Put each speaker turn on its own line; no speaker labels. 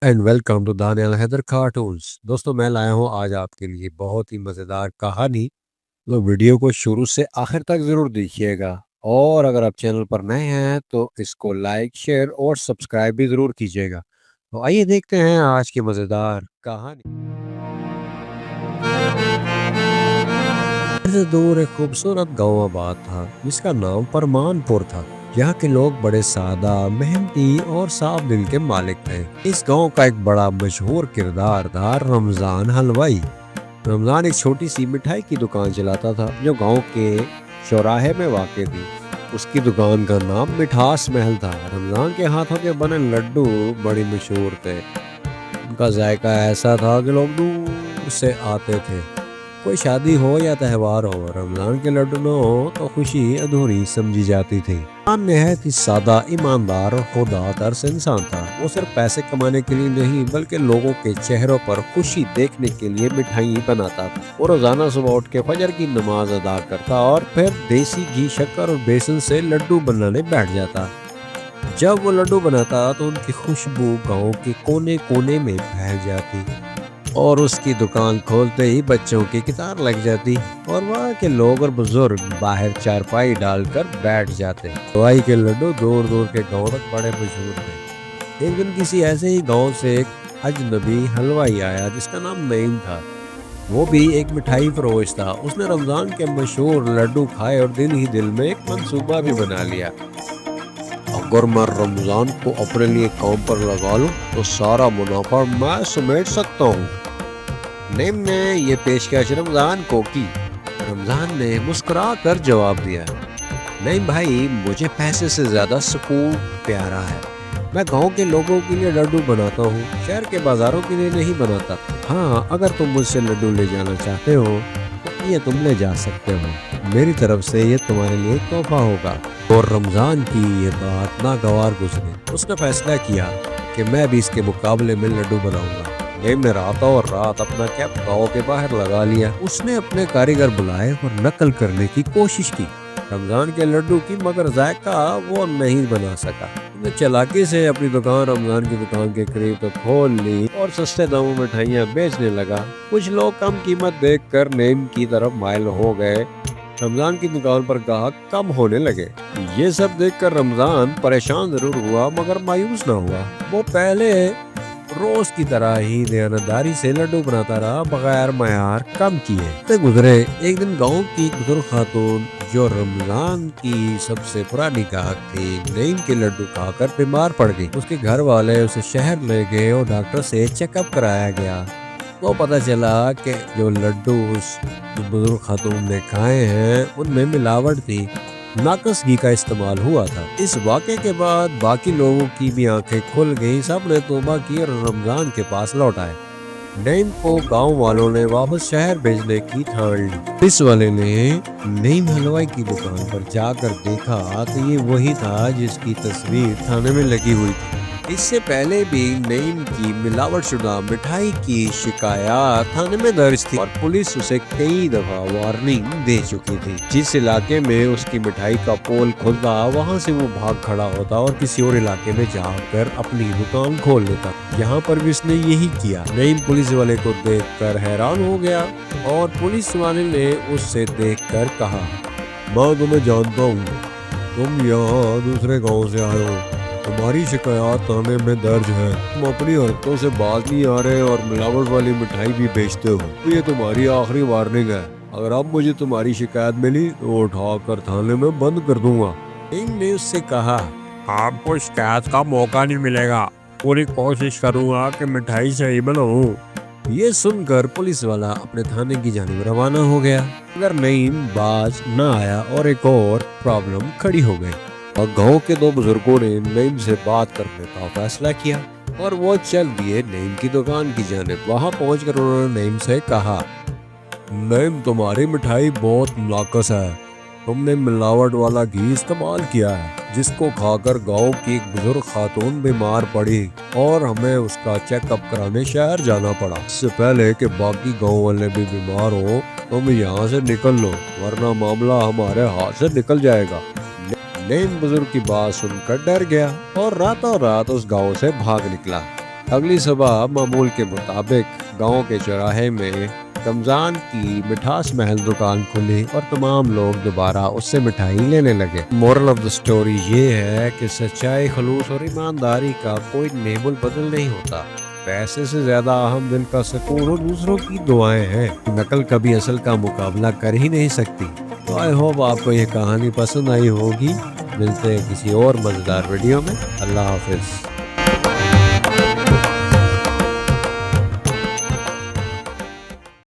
And welcome to Danial Haider cartoons. دوستوں میں لایا ہوں آج آپ کے لیے بہت ہی مزیدار کہانی، تو ویڈیو کو شروع سے آخر تک ضرور دیکھیے گا، اور اگر آپ چینل پر نئے ہیں تو اس کو لائک، شیئر اور سبسکرائب بھی ضرور کیجیے گا۔ تو آئیے دیکھتے ہیں آج کی مزیدار کہانی۔ سے دور ایک خوبصورت گاؤں آباد تھا جس کا نام پرمان پور تھا۔ یہاں کے لوگ بڑے سادہ، محنتی اور صاف دل کے مالک تھے۔ اس گاؤں کا ایک بڑا مشہور کردار تھا رمضان حلوائی۔ رمضان ایک چھوٹی سی مٹھائی کی دکان چلاتا تھا جو گاؤں کے چوراہے میں واقع تھی۔ اس کی دکان کا نام مٹھاس محل تھا۔ رمضان کے ہاتھوں کے بنے لڈو بڑی مشہور تھے۔ ان کا ذائقہ ایسا تھا کہ لوگ دور سے آتے تھے۔ کوئی شادی ہو یا تہوار ہو، رمضان کے لڈو نہ ہو تو خوشی ادھوری سمجھی جاتی تھی۔ رمضان نہایت ہی سادہ، ایماندار اور خدا ترس انسان تھا۔ وہ صرف پیسے کمانے کے لیے نہیں بلکہ لوگوں کے چہروں پر خوشی دیکھنے کے لیے مٹھائی بناتا تھا۔ وہ روزانہ صبح اٹھ کے فجر کی نماز ادا کرتا اور پھر دیسی گھی، شکر اور بیسن سے لڈو بنانے بیٹھ جاتا۔ جب وہ لڈو بناتا تو ان کی خوشبو گاؤں کے کونے کونے میں پھیل جاتی، اور اس کی دکان کھولتے ہی بچوں کی قطار لگ جاتی، اور وہاں کے لوگ اور بزرگ باہر چارپائی ڈال کر بیٹھ جاتے۔ حلوائی کے لڈو دور دور کے گاؤں تک بڑے مشہور تھے۔ ایک دن کسی ایسے ہی گاؤں سے ایک اجنبی حلوائی آیا جس کا نام نعیم تھا۔ وہ بھی ایک مٹھائی فروش تھا۔ اس نے رمضان کے مشہور لڈو کھائے اور دل ہی دل میں ایک منصوبہ بھی بنا لیا۔ اگر میں رمضان کو اپنے لیے کام پر لگا لوں تو سارا منافع میں سمیٹ سکتا ہوں۔ نعیم نے یہ پیشکش رمضان کو کی۔ رمضان نے مسکرا کر جواب دیا، نعیم بھائی، مجھے پیسے سے زیادہ سکون پیارا ہے۔ میں گاؤں کے لوگوں کے لیے لڈو بناتا ہوں، شہر کے بازاروں کے لیے نہیں بناتا۔ ہاں، اگر تم مجھ سے لڈو لے جانا چاہتے ہو تو یہ تم لے جا سکتے ہو۔ میری طرف سے یہ تمہارے لیے تحفہ ہوگا۔ اور رمضان کی یہ بات ناگوار گزری۔ اس نے فیصلہ کیا کہ میں بھی اس کے مقابلے میں لڈو بناؤں گا۔ نعیم نے راتوں اور رات اپنا کیمپ گاؤں کے باہر لگا لیا۔ اس نے اپنے کاریگر بلائے اور نقل کرنے کی کوشش کی رمضان کے لڈو کی، مگر ذائقہ وہ نہیں بنا سکا۔ اس نے چالاکی سے اپنی دکان رمضان کی دکان کے قریب تو کھول لی اور سستے داموں میں مٹھائیاں بیچنے لگا۔ کچھ لوگ کم قیمت دیکھ کر نعیم کی طرف مائل ہو گئے۔ رمضان کی دکان پر گاہک کم ہونے لگے۔ یہ سب دیکھ کر رمضان پریشان ضرور ہوا مگر مایوس نہ ہوا۔ وہ پہلے روز کی طرح ہی دیانتداری سے لڈو بناتا رہا، بغیر معیار کم کیے۔ گزرے ایک دن گاؤں کی ایک بزرگ خاتون جو رمضان کی سب سے پرانی گاہک تھی، نعیم کے لڈو کھا کر بیمار پڑ گئی۔ اس کے گھر والے اسے شہر لے گئے اور ڈاکٹر سے چیک اپ کرایا گیا۔ تو پتہ چلا کہ جو لڈو اس بزرگ خاتون نے کھائے ہیں ان میں ملاوٹ تھی، ناقص گھی کا استعمال ہوا تھا۔ اس واقعے کے بعد باقی لوگوں کی بھی آنکھیں کھل گئیں۔ سب نے توبہ کی اور رمضان کے پاس لوٹ آئے۔ نعیم کو گاؤں والوں نے واپس شہر بھیجنے کی ٹھان لی۔ پولیس والے نے نعیم حلوائی کی دکان پر جا کر دیکھا تو یہ وہی تھا جس کی تصویر تھانے میں لگی ہوئی تھی۔ اس سے پہلے بھی نعیم کی ملاوٹ شدہ مٹھائی کی شکایات تھانے میں درج تھی اور پولیس اسے کئی دفعہ وارننگ دے چکی تھی۔ جس علاقے میں اس کی مٹھائی کا پول کھلتا وہاں سے وہ بھاگ کھڑا ہوتا اور کسی اور علاقے میں جا کر اپنی دکان کھول لیتا۔ یہاں پر بھی اس نے یہی کیا۔ نعیم پولیس والے کو دیکھ کر حیران ہو گیا اور پولیس والے نے اس سے دیکھ کر کہا، میں تمہیں جانتا ہوں، تم یہاں دوسرے گاؤں سے آئے ہو، تمہاری شکایات تھانے میں درج ہے، تم اپنی حرکتوں سے باز نہیں آ رہے اور ملاوٹ والی مٹھائی بھی بیچتے ہو، تو یہ تمہاری آخری وارننگ ہے۔ اگر اب مجھے تمہاری شکایت ملی تو اٹھا کر تھانے میں بند کر دوں گا۔ نعیم نے اس سے کہا، آپ کو شکایت کا موقع نہیں ملے گا، پوری کوشش کروں گا کہ مٹھائی صحیح بناؤں۔ یہ سن کر پولیس والا اپنے تھانے کی جانب روانہ ہو گیا، مگر نعیم باز نہ آیا اور ایک اور پرابلم کھڑی ہو گئی۔ اور گاؤں کے دو بزرگوں نے نعیم سے بات کرنے کا فیصلہ کیا اور وہ چل دیے نعیم کی دکان کی جانب۔ وہاں پہنچ کر انہوں نے نعیم سے کہا، نعیم، تمہاری مٹھائی بہت ناقص ہے، تم نے ملاوٹ والا گھی استعمال کیا ہے، جس کو کھا کر گاؤں کی ایک بزرگ خاتون بیمار پڑی اور ہمیں اس کا چیک اپ کرانے شہر جانا پڑا۔ اس سے پہلے کہ باقی گاؤں والے بھی بیمار ہو تم یہاں سے نکل لو، ورنہ معاملہ ہمارے ہاتھ سے نکل جائے گا۔ نعیم بزرگ کی بات سن کر ڈر گیا اور راتوں رات اس گاؤں سے بھاگ نکلا۔ اگلی صبح معمول کے مطابق گاؤں کے چوراہے میں رمضان کی مٹھاس محل دکان کھلی اور تمام لوگ دوبارہ اس سے مٹھائی لینے لگے۔ مورل آف دا سٹوری یہ ہے کہ سچائی، خلوص اور ایمانداری کا کوئی نعم البدل نہیں ہوتا۔ پیسے سے زیادہ اہم دل کا سکون اور دوسروں کی دعائیں ہیں۔ نقل کبھی اصل کا مقابلہ کر ہی نہیں سکتی۔ تو آئی ہوپ آپ کو یہ کہانی پسند آئی ہوگی۔ ملتے ہیں کسی اور مزیدار ویڈیو میں۔ اللہ حافظ۔